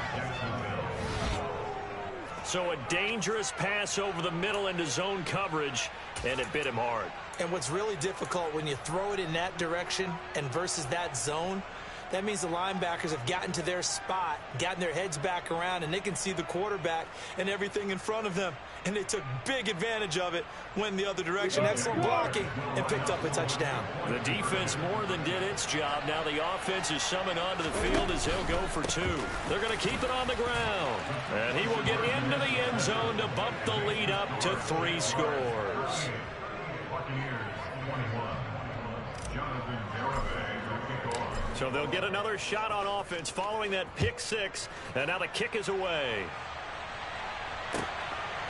So a dangerous pass over the middle into zone coverage, and it bit him hard. And what's really difficult when you throw it in that direction and versus that zone, that means the linebackers have gotten to their spot, gotten their heads back around, and they can see the quarterback and everything in front of them. And they took big advantage of it, went the other direction, excellent blocking, and picked up a touchdown. The defense more than did its job. Now the offense is summoned onto the field as he'll go for 2. They're going to keep it on the ground. And he will get into the end zone to bump the lead up to 3 scores. So they'll get another shot on offense following that pick 6. And now the kick is away.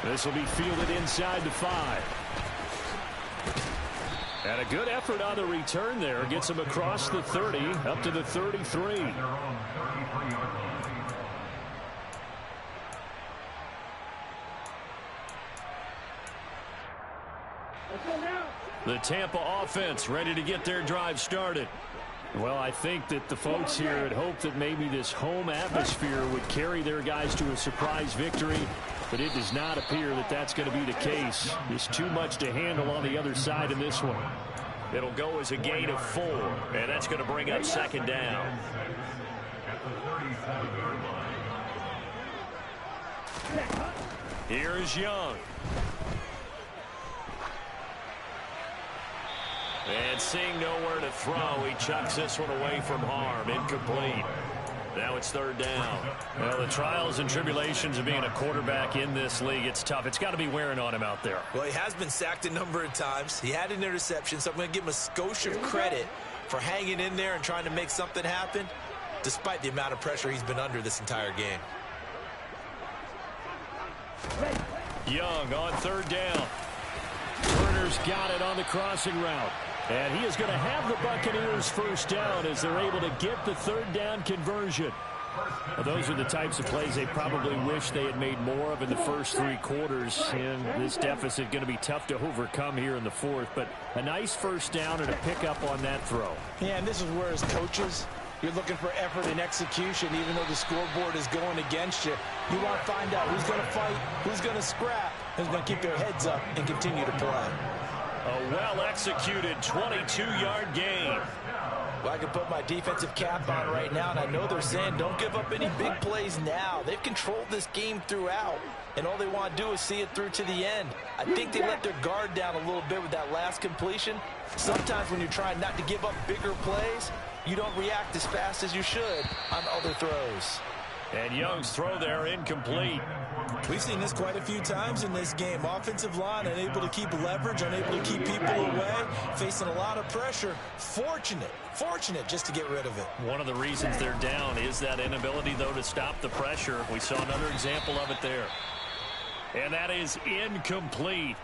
This will be fielded inside the 5. And a good effort on the return there. Gets him across the 30, up to the 33. The Tampa offense ready to get their drive started. Well, I think that the folks here had hoped that maybe this home atmosphere would carry their guys to a surprise victory, but it does not appear that that's going to be the case. There's too much to handle on the other side in this one. It'll go as a gain of 4, and that's going to bring up 2nd down. Here's Young. And seeing nowhere to throw, he chucks this one away from harm. Incomplete. Now it's 3rd down. Well, the trials and tribulations of being a quarterback in this league, it's tough. It's got to be wearing on him out there. Well, he has been sacked a number of times. He had an interception, so I'm going to give him a skosh of credit for hanging in there and trying to make something happen, despite the amount of pressure he's been under this entire game. Young on 3rd down. Turner's got it on the crossing route. And he is going to have the Buccaneers first down as they're able to get the 3rd down conversion. Well, those are the types of plays they probably wish they had made more of in the first 3 quarters. And this deficit going to be tough to overcome here in the 4th. But a nice first down and a pickup on that throw. Yeah, and this is where as coaches, you're looking for effort and execution, even though the scoreboard is going against you. You want to find out who's going to fight, who's going to scrap, who's going to keep their heads up and continue to play. A well-executed 22-yard gain. Well, I can put my defensive cap on right now, and I know they're saying don't give up any big plays now. They've controlled this game throughout, and all they want to do is see it through to the end. I think they let their guard down a little bit with that last completion. Sometimes when you're trying not to give up bigger plays, you don't react as fast as you should on other throws. And Young's throw there incomplete. We've seen this quite a few times in this game. Offensive line unable to keep leverage, unable to keep people away, facing a lot of pressure. Fortunate just to get rid of it. One of the reasons they're down is that inability, though, to stop the pressure. We saw another example of it there. And that is incomplete.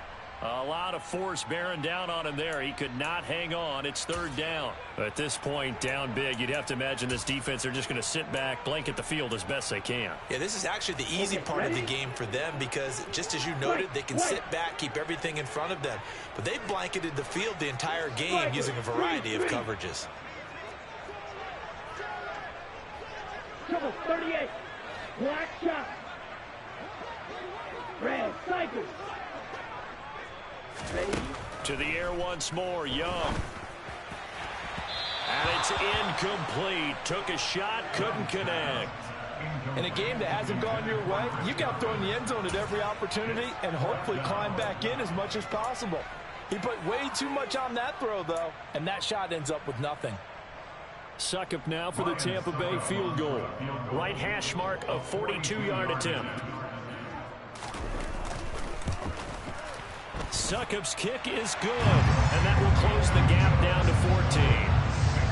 A lot of force bearing down on him there. He could not hang on. It's 3rd down. At this point, down big, you'd have to imagine this defense are just going to sit back, blanket the field as best they can. Yeah, this is actually the easy part of the game for them because, just as you noted, they can sit back, keep everything in front of them. But they've blanketed the field the entire game using a variety of coverages. Triple 38. Black shot. Red cycle. Ready? To the air once more, Young. And it's incomplete. Took a shot, couldn't connect. In a game that hasn't gone your way, you got to throw in the end zone at every opportunity and hopefully climb back in as much as possible. He put way too much on that throw, though, and that shot ends up with nothing. Suckup now for the Tampa Bay field goal. Right hash mark of 42-yard attempt. Suckup's kick is good, and that will close the gap down to 14.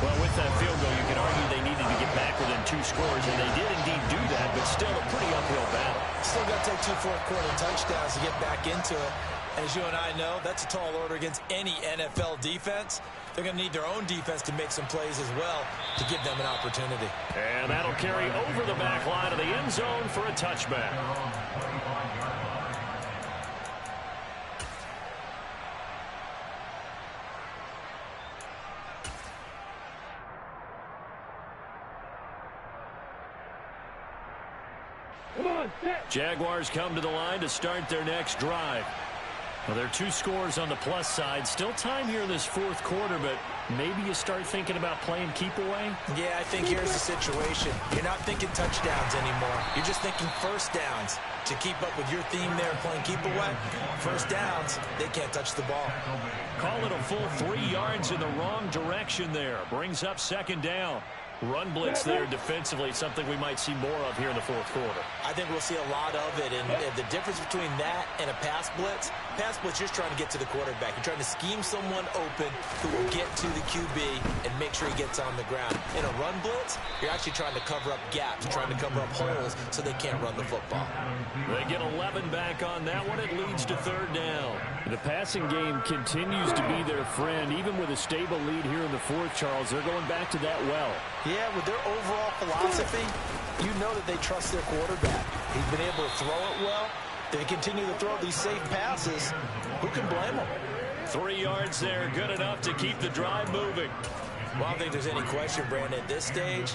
Well, with that field goal, you could argue they needed to get back within 2 scores, and they did indeed do that, but still a pretty uphill battle. Still got to take 2 fourth-quarter touchdowns to get back into it. And as you and I know, that's a tall order against any NFL defense. They're going to need their own defense to make some plays as well to give them an opportunity. And that'll carry over the back line of the end zone for a touchback. Come on, set. Jaguars come to the line to start their next drive. Well, there are 2 scores on the plus side. Still time here in this 4th quarter, but maybe you start thinking about playing keep away? Yeah, I think here's the situation. You're not thinking touchdowns anymore. You're just thinking first downs. To keep up with your theme there playing keep away, first downs, they can't touch the ball. Call it a full 3 yards in the wrong direction there. Brings up 2nd down. Run blitz there defensively, something we might see more of here in the 4th quarter. I think we'll see a lot of it, and the difference between that and a pass blitz, you're just trying to get to the quarterback. You're trying to scheme someone open who will get to the QB and make sure he gets on the ground. In a run blitz, you're actually trying to cover up gaps, trying to cover up holes so they can't run the football. They get 11 back on that one. It leads to 3rd down. The passing game continues to be their friend. Even with a stable lead here in the 4th, Charles, they're going back to that well. Yeah, with their overall philosophy, you know that they trust their quarterback. He's been able to throw it well. They continue to throw these safe passes. Who can blame them? 3 yards there, good enough to keep the drive moving. Well, I don't think there's any question, Brandon, at this stage,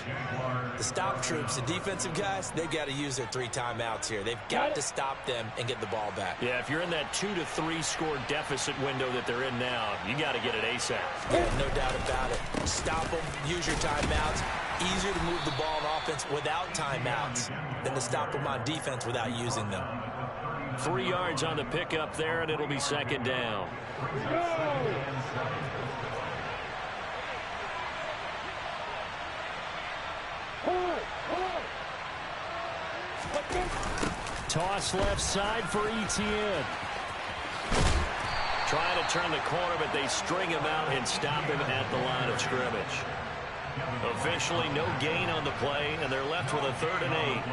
the stop troops, the defensive guys, they've got to use their 3 timeouts here. They've got to stop them and get the ball back. Yeah, if you're in that 2 to 3 score deficit window that they're in now, you got to get it ASAP. Yeah, no doubt about it. Stop them, use your timeouts. Easier to move the ball on offense without timeouts than to stop them on defense without using them. 3 yards on the pickup there, and it'll be 2nd down. Toss left side for Etienne. Trying to turn the corner, but they string him out and stop him at the line of scrimmage. Officially no gain on the play, and they're left with a 3rd and 8.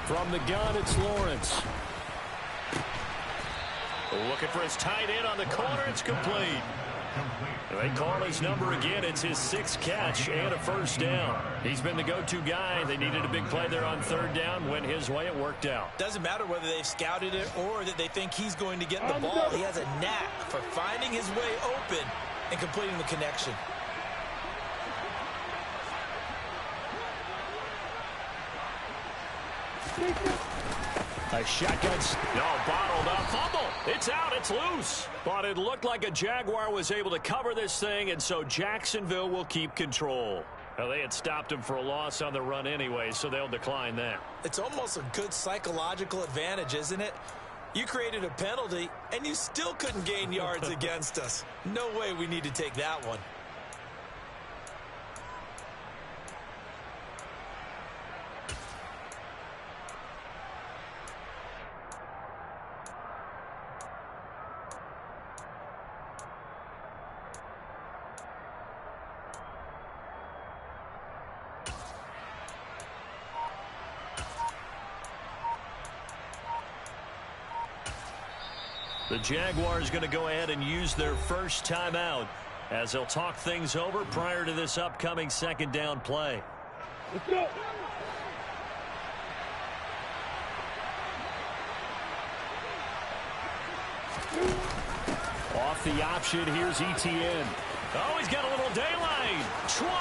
From the gun, it's Lawrence. Looking for his tight end on the corner. It's complete. They call his number again. It's his 6th catch and a 1st down. He's been the go-to guy. They needed a big play there on 3rd down. Went his way. It worked out. Doesn't matter whether they've scouted it or that they think he's going to get the ball. He has a knack for finding his way open and completing the connection. A shotgun. No, bottled up. Fumble. It's out. It's loose. But it looked like a Jaguar was able to cover this thing, and so Jacksonville will keep control. Well, they had stopped him for a loss on the run anyway, so they'll decline that. It's almost a good psychological advantage, isn't it? You created a penalty, and you still couldn't gain yards against us. No way we need to take that one. The Jaguars going to go ahead and use their first timeout as they'll talk things over prior to this upcoming second down play. Let's go. Off the option, here's Etienne. Oh, he's got a little daylight. 20.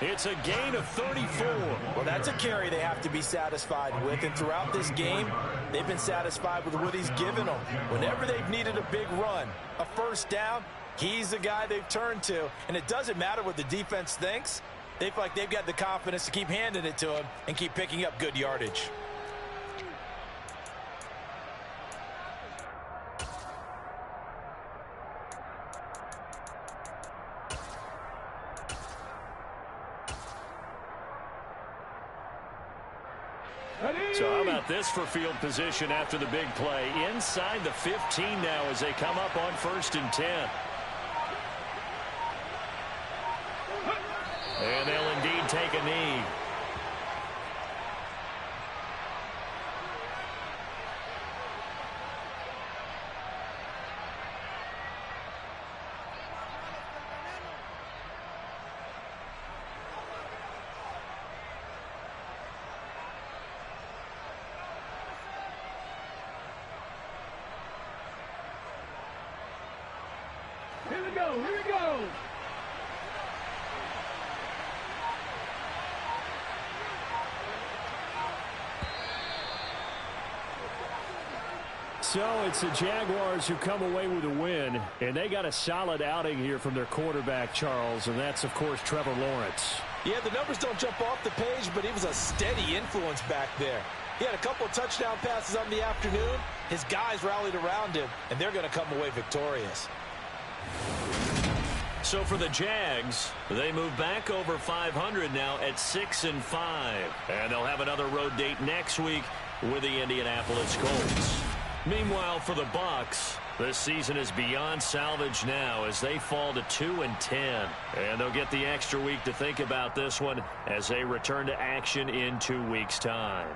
It's a gain of 34. Well, that's a carry they have to be satisfied with. And throughout this game, they've been satisfied with what he's given them. Whenever they've needed a big run, a first down, he's the guy they've turned to. And it doesn't matter what the defense thinks. They feel like they've got the confidence to keep handing it to him and keep picking up good yardage. So how about this for field position after the big play? Inside the 15 now as they come up on 1st and 10. And they'll indeed take a knee. Here we go. Here we go. So it's the Jaguars who come away with a win, and they got a solid outing here from their quarterback, Charles, and that's, of course, Trevor Lawrence. Yeah, the numbers don't jump off the page, but he was a steady influence back there. He had a couple of touchdown passes on the afternoon. His guys rallied around him, and they're going to come away victorious. So for the Jags, they move back over 500 now at 6-5. And they'll have another road date next week with the Indianapolis Colts. Meanwhile, for the Bucs, this season is beyond salvage now as they fall to 2-10. And they'll get the extra week to think about this one as they return to action in 2 weeks' time.